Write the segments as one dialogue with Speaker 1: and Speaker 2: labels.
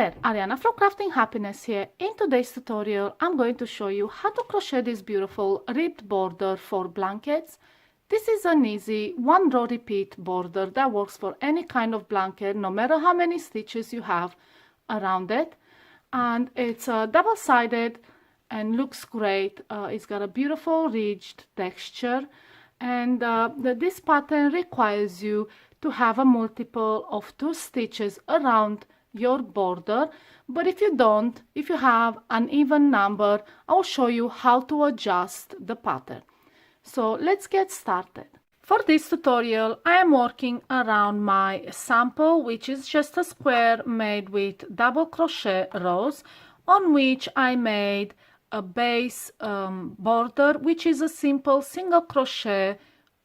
Speaker 1: there, Ariana from Crafting Happiness here. In today's tutorial, I'm going to show you how to crochet this beautiful ribbed border for blankets. This is an easy one row repeat border that works for any kind of blanket, no matter how many stitches you have around it. And it's double-sided and looks great. It's got a beautiful ridged texture, and this pattern requires you to have a multiple of 2 stitches around your border, but if you don't, if you have an even number, I'll show you how to adjust the pattern. So let's get started. For this tutorial, I am working around my sample, which is just a square made with double crochet rows, on which I made a base border, which is a simple single crochet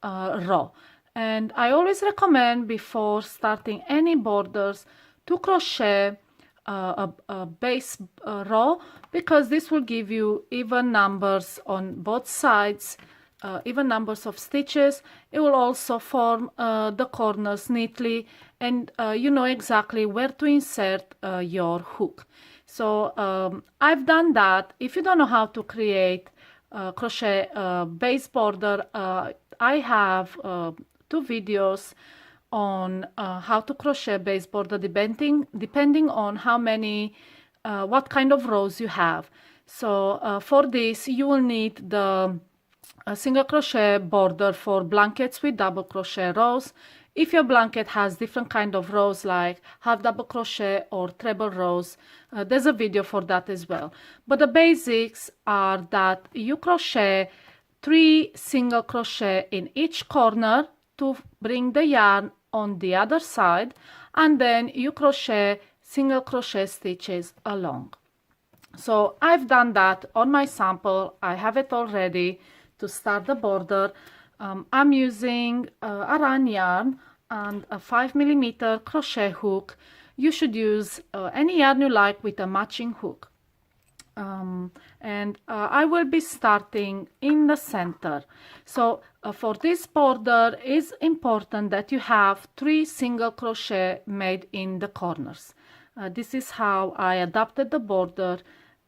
Speaker 1: row. And I always recommend, before starting any borders, to crochet a base row, because this will give you even numbers on both sides, even numbers of stitches. It will also form the corners neatly, and you know exactly where to insert your hook. So I've done that. If you don't know how to create crochet base border, I have 2 videos on how to crochet base border depending on how many what kind of rows you have. So for this you will need the single crochet border for blankets with double crochet rows. If your blanket has different kind of rows, like half double crochet or treble rows, there's a video for that as well. But the basics are that you crochet 3 single crochet in each corner to bring the yarn on the other side, and then you crochet single crochet stitches along. So I've done that on my sample. I have it all ready to start the border. I'm using a run yarn and a 5mm crochet hook. You should use any yarn you like with a matching hook. And I will be starting in the center. So for this border, it's important that you have 3 single crochet made in the corners. This is how I adapted the border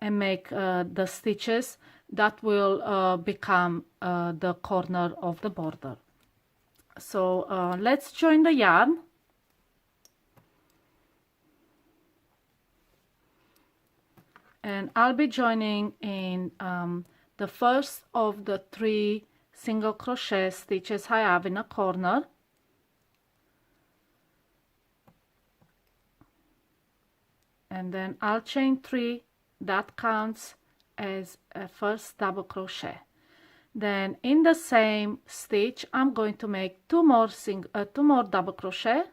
Speaker 1: and make the stitches that will become the corner of the border. So let's join the yarn. And I'll be joining in the first of the 3 single crochet stitches I have in a corner. And then I'll chain 3. That counts as a first double crochet. Then in the same stitch I'm going to make 2 more double crochet.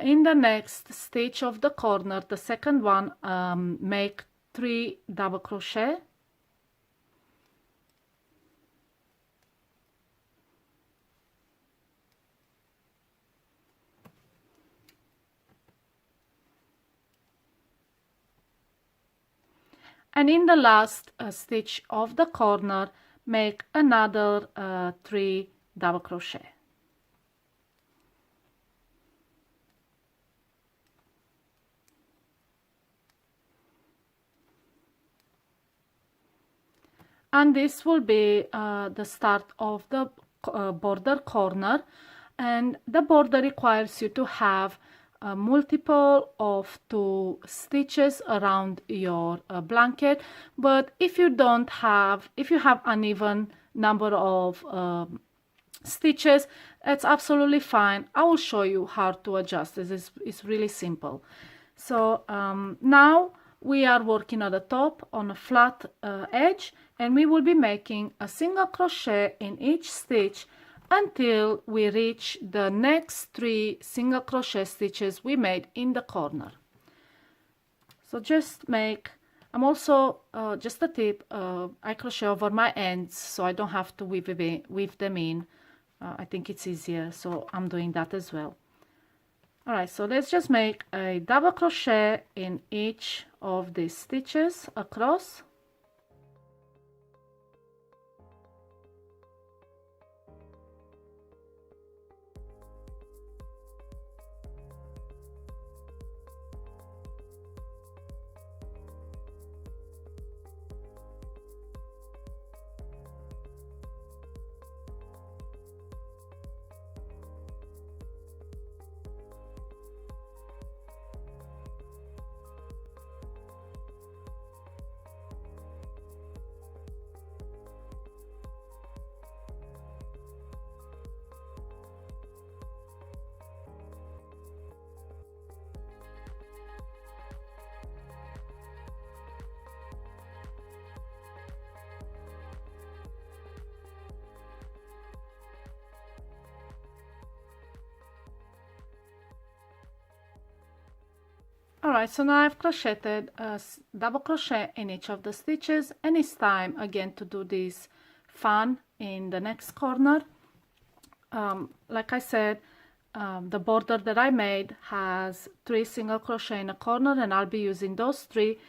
Speaker 1: In the next stitch of the corner, the second one, make 3 double crochet. And in the last stitch of the corner, make another 3 double crochet. And this will be the start of the border corner, and the border requires you to have a multiple of 2 stitches around your blanket. But if you have uneven number of stitches, it's absolutely fine. I will show you how to adjust this. It's really simple. So now we are working at the top on a flat edge, and we will be making a single crochet in each stitch until we reach the next 3 single crochet stitches we made in the corner. So just make, I'm also, just a tip, I crochet over my ends so I don't have to weave them in. I think it's easier, so I'm doing that as well. Alright, so let's just make a double crochet in each of these stitches across. Alright, so now I've crocheted a double crochet in each of the stitches, and it's time again to do this fan in the next corner. Like I said, the border that I made has 3 single crochet in a corner, and I'll be using those 3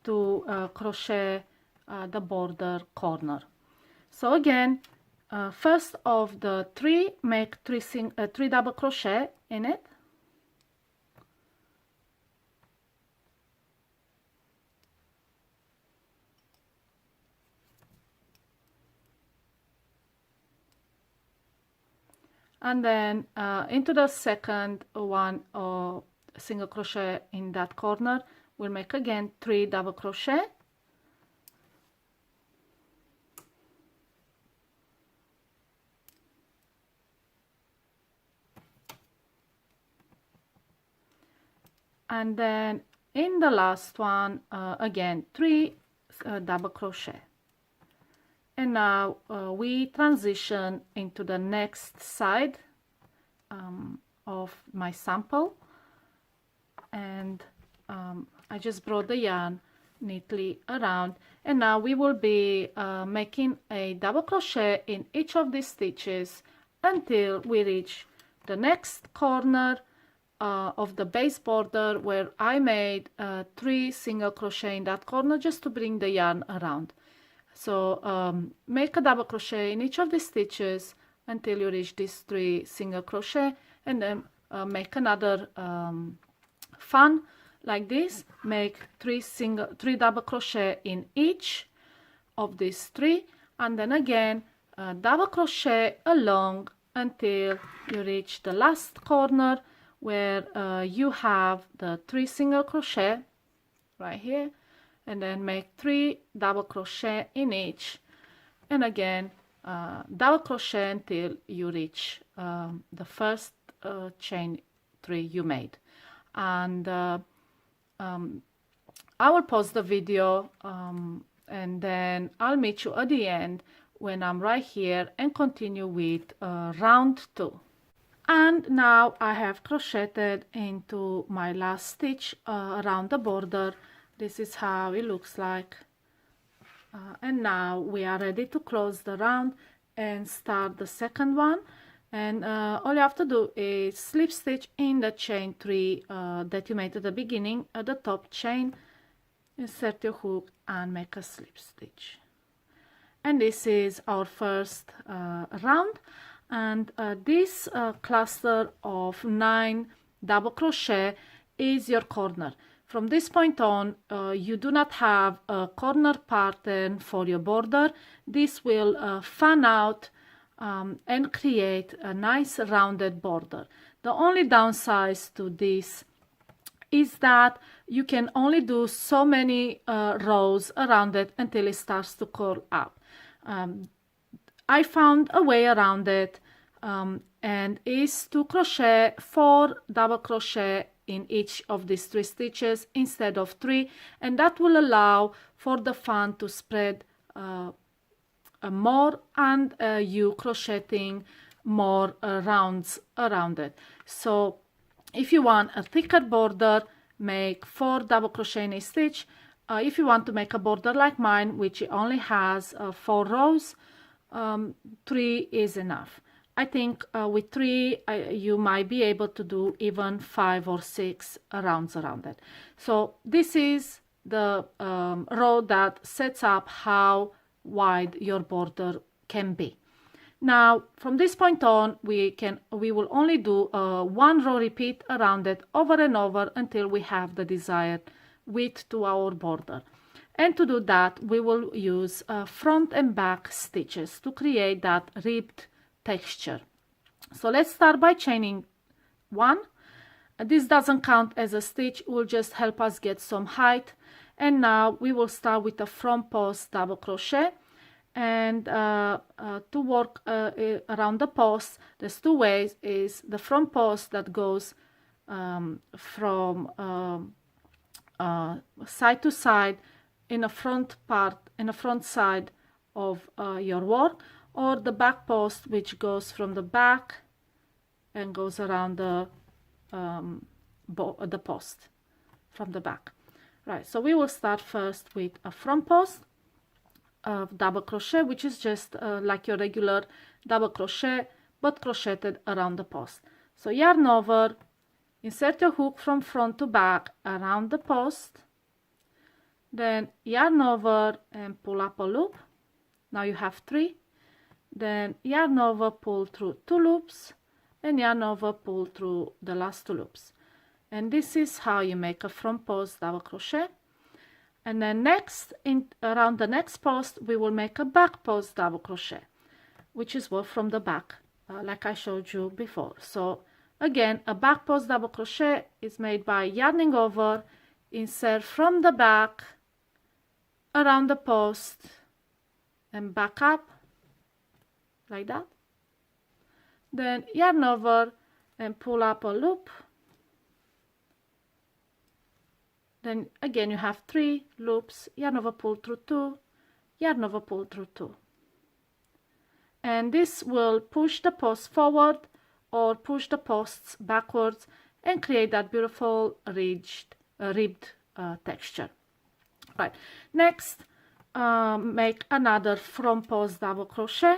Speaker 1: to crochet the border corner. So again, first of the 3, make 3 double crochet in it. And then into the second one, single crochet in that corner, we'll make again 3 double crochet. And then in the last one, again 3 double crochet. And now we transition into the next side of my sample, and I just brought the yarn neatly around, and now we will be making a double crochet in each of these stitches until we reach the next corner of the base border, where I made 3 single crochet in that corner just to bring the yarn around. So make a double crochet in each of the stitches until you reach these 3 single crochet, and then make another fan like this. Make 3 double crochet in each of these 3, and then again double crochet along until you reach the last corner, where you have the 3 single crochet right here, and then make 3 double crochet in each, and again double crochet until you reach the first chain 3 you made. And I will pause the video and then I'll meet you at the end when I'm right here and continue with round 2. And now I have crocheted into my last stitch around the border. This is how it looks like, and now we are ready to close the round and start the second one. And all you have to do is slip stitch in the chain 3 that you made at the beginning, at the top chain, insert your hook and make a slip stitch. And this is our first round, and this cluster of 9 double crochet is your corner. From this point on, you do not have a corner pattern for your border. This will fan out and create a nice rounded border. The only downside to this is that you can only do so many rows around it until it starts to curl up. I found a way around it, and is to crochet 4 double crochet in each of these 3 stitches instead of 3, and that will allow for the fan to spread more, and you crocheting more rounds around it. So if you want a thicker border, make 4 double crochet in a stitch. If you want to make a border like mine, which only has 4 rows, 3 is enough. I think with 3 you might be able to do even 5 or 6 rounds around it. So this is the row that sets up how wide your border can be. Now from this point on, we will only do 1 row repeat around it over and over until we have the desired width to our border. And to do that, we will use front and back stitches to create that ribbed texture. So let's start by chaining 1. This doesn't count as a stitch, it will just help us get some height. And now we will start with a front post double crochet, and to work around the post, there's 2 ways. Is the front post that goes from side to side in a front part, in a front side of your work, or the back post, which goes from the back and goes around the post. from the back. Right, so we will start first with a front post of double crochet, which is just like your regular double crochet but crocheted around the post. So yarn over, insert your hook from front to back around the post, then yarn over and pull up a loop. Now you have 3. Then yarn over, pull through 2 loops, and yarn over, pull through the last 2 loops. And this is how you make a front post double crochet. And then next, around the next post, we will make a back post double crochet, which is work from the back, like I showed you before. So again, a back post double crochet is made by yarning over, insert from the back around the post, and back up like that. Then yarn over and pull up a loop. Then again you have 3 loops, yarn over, pull through 2, yarn over, pull through 2. And this will push the post forward or push the posts backwards and create that beautiful ribbed texture. Right, next make another front post double crochet.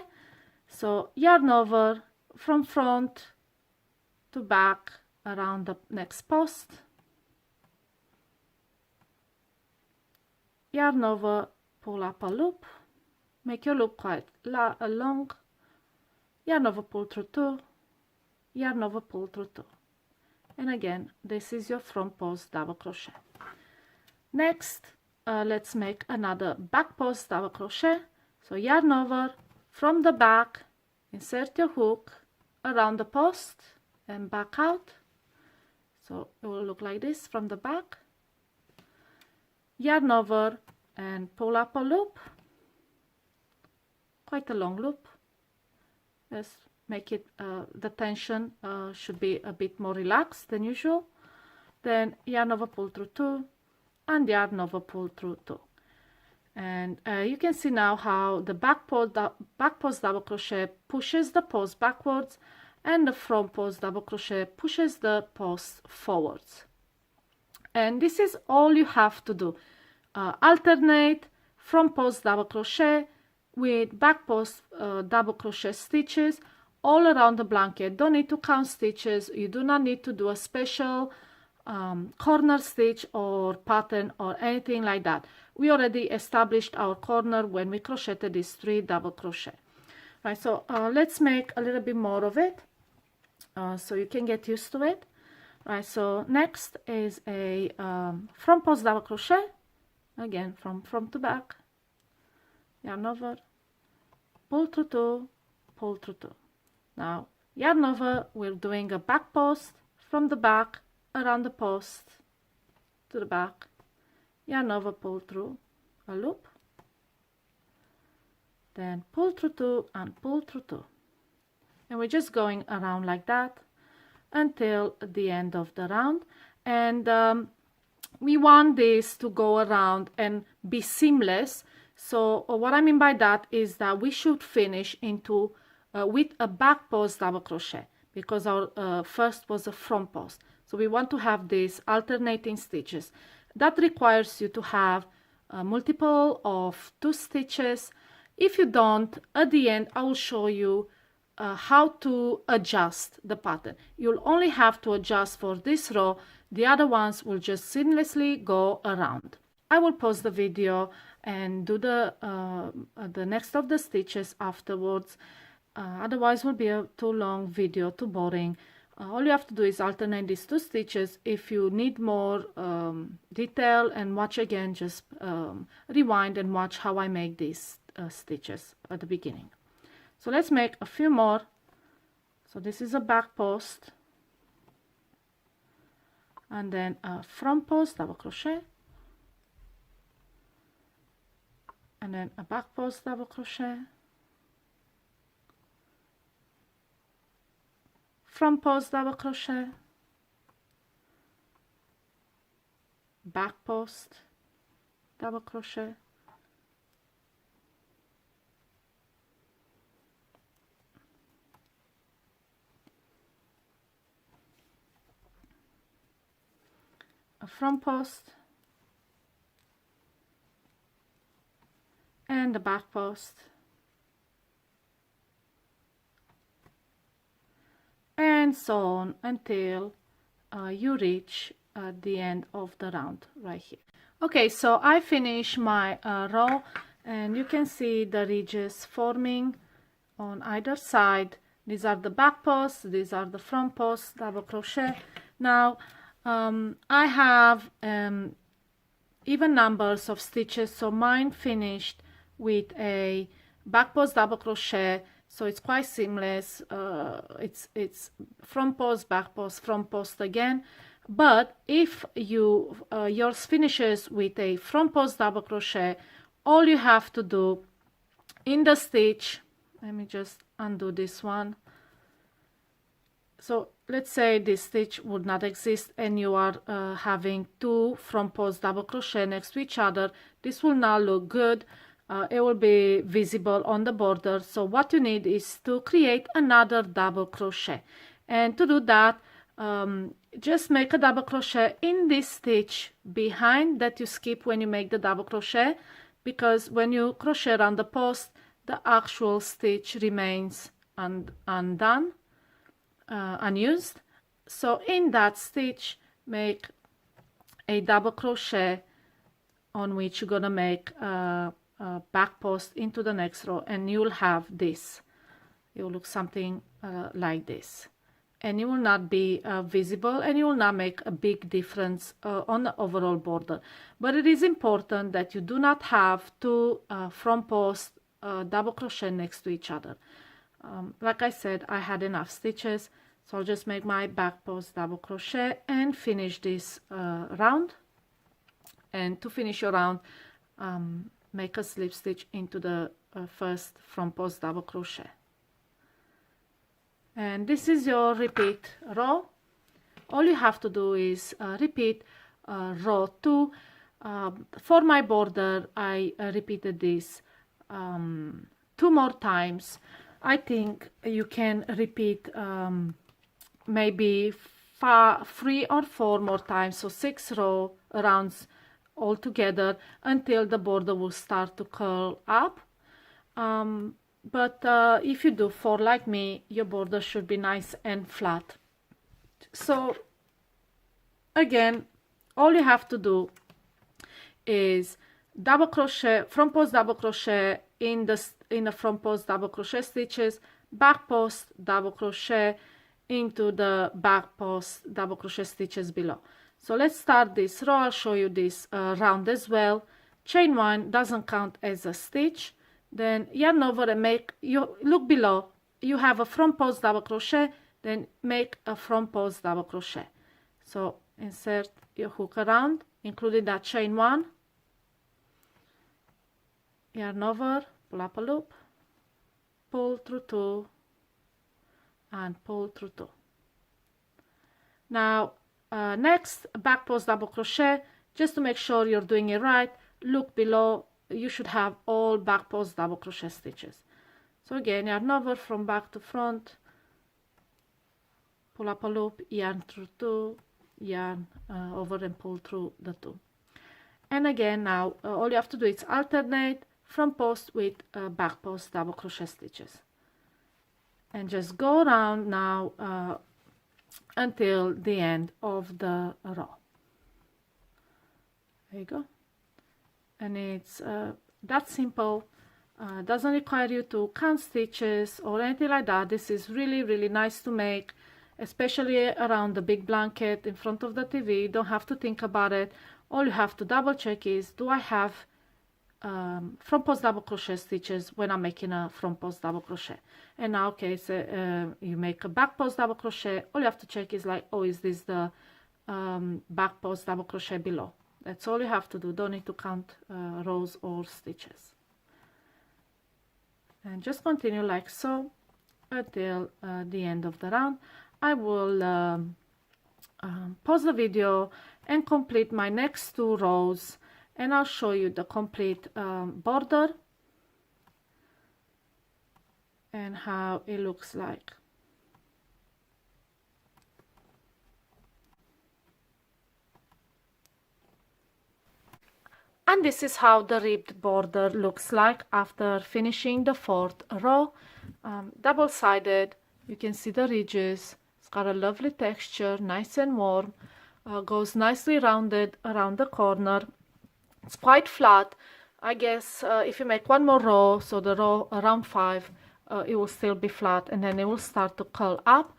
Speaker 1: So yarn over from front to back around the next post, yarn over, pull up a loop, make your loop quite long, yarn over, pull through 2, yarn over, pull through 2. And again, this is your front post double crochet. Next, let's make another back post double crochet. So yarn over from the back, insert your hook around the post and back out. So it will look like this from the back. Yarn over and pull up a loop, quite a long loop. Let's make it, the tension should be a bit more relaxed than usual. Then yarn over, pull through 2, and yarn over, pull through 2. And you can see now how the back post double crochet pushes the post backwards and the front post double crochet pushes the post forwards. And this is all you have to do. Alternate front post double crochet with back post double crochet stitches all around the blanket. Don't need to count stitches. You do not need to do a special corner stitch or pattern or anything like that. We already established our corner when we crocheted these 3 double crochet. Right, so let's make a little bit more of it so you can get used to it. Right, so next is a front post double crochet, again from front to back, yarn over, pull through 2, pull through 2. Now yarn over, we're doing a back post from the back around the post to the back, yarn over, pull through a loop, then pull through 2 and pull through 2. And we're just going around like that until the end of the round. And we want this to go around and be seamless. So what I mean by that is that we should finish into with a back post double crochet, because our first was a front post. So we want to have these alternating stitches. That requires you to have a multiple of 2 stitches. If you don't, at the end I will show you how to adjust the pattern. You'll only have to adjust for this row. The other ones will just seamlessly go around. I will pause the video and do the next of the stitches afterwards. Otherwise it will be a too long video, too boring. All you have to do is alternate these 2 stitches. If you need more detail and watch again, just rewind and watch how I make these stitches at the beginning. So let's make a few more. So this is a back post, and then a front post double crochet, and then a back post double crochet, front post double crochet, back post double crochet, a front post and the back post, and so on until you reach the end of the round right here. Okay, so I finished my row, and you can see the ridges forming on either side. These are the back posts, these are the front posts, double crochet. Now I have even numbers of stitches, so mine finished with a back post double crochet, so it's quite seamless. It's front post, back post, front post again. But if you yours finishes with a front post double crochet, all you have to do in the stitch, let me just undo this one. So let's say this stitch would not exist and you are having two front post double crochet next to each other. This will not look good. It will be visible on the border. So what you need is to create another double crochet, and to do that, just make a double crochet in this stitch behind that you skip when you make the double crochet, because when you crochet around the post, the actual stitch remains undone, unused. So in that stitch, make a double crochet on which you're gonna make a back post into the next row, and you'll have this. It will look something like this, and it will not be visible, and you will not make a big difference on the overall border. But it is important that you do not have two front post double crochet next to each other. Like I said, I had enough stitches, so I'll just make my back post double crochet and finish this round. And to finish your round, make a slip stitch into the first front post double crochet. And this is your repeat row. All you have to do is repeat row 2. For my border, I repeated this 2 more times. I think you can repeat maybe 3 or 4 more times, so 6 rounds all together until the border will start to curl up. But if you do 4 like me, your border should be nice and flat. So again, all you have to do is double crochet, front post double crochet in the front post double crochet stitches, back post double crochet into the back post double crochet stitches below. So let's start this row. I'll show you this round as well. Chain 1 doesn't count as a stitch. Then yarn over and make, you look below, you have a front post double crochet, then make a front post double crochet. So insert your hook around, including that chain 1, yarn over, pull up a loop, pull through 2, and pull through 2. Now next, back post double crochet. Just to make sure you're doing it right, look below. You should have all back post double crochet stitches. So again, yarn over from back to front, pull up a loop, yarn through 2, yarn over and pull through the 2. And again, now all you have to do is alternate front post with back post double crochet stitches, and just go around now until the end of the row. There you go. And it's that simple. Doesn't require you to count stitches or anything like that. This is really nice to make, especially around the big blanket in front of the TV. You don't have to think about it. All you have to double check is, do I have front post double crochet stitches when I'm making a front post double crochet? And now, okay, so you make a back post double crochet. All you have to check is like, oh, is this the back post double crochet below? That's all you have to do. Don't need to count rows or stitches. And just continue like so until the end of the round. I will pause the video and complete my next 2 rows, and I'll show you the complete border and how it looks like. And this is how the ribbed border looks like after finishing the fourth row. Double-sided, you can see the ridges. It's got a lovely texture, nice and warm. Goes nicely rounded around the corner. It's quite flat. I guess if you make one more row, so the row around 5, it will still be flat, and then it will start to curl up.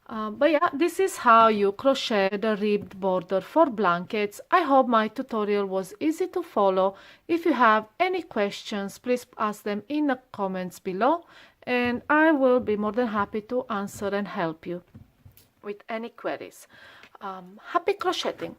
Speaker 1: But yeah, this is how you crochet the ribbed border for blankets. I hope my tutorial was easy to follow. If you have any questions, please ask them in the comments below, and I will be more than happy to answer and help you with any queries. Happy crocheting!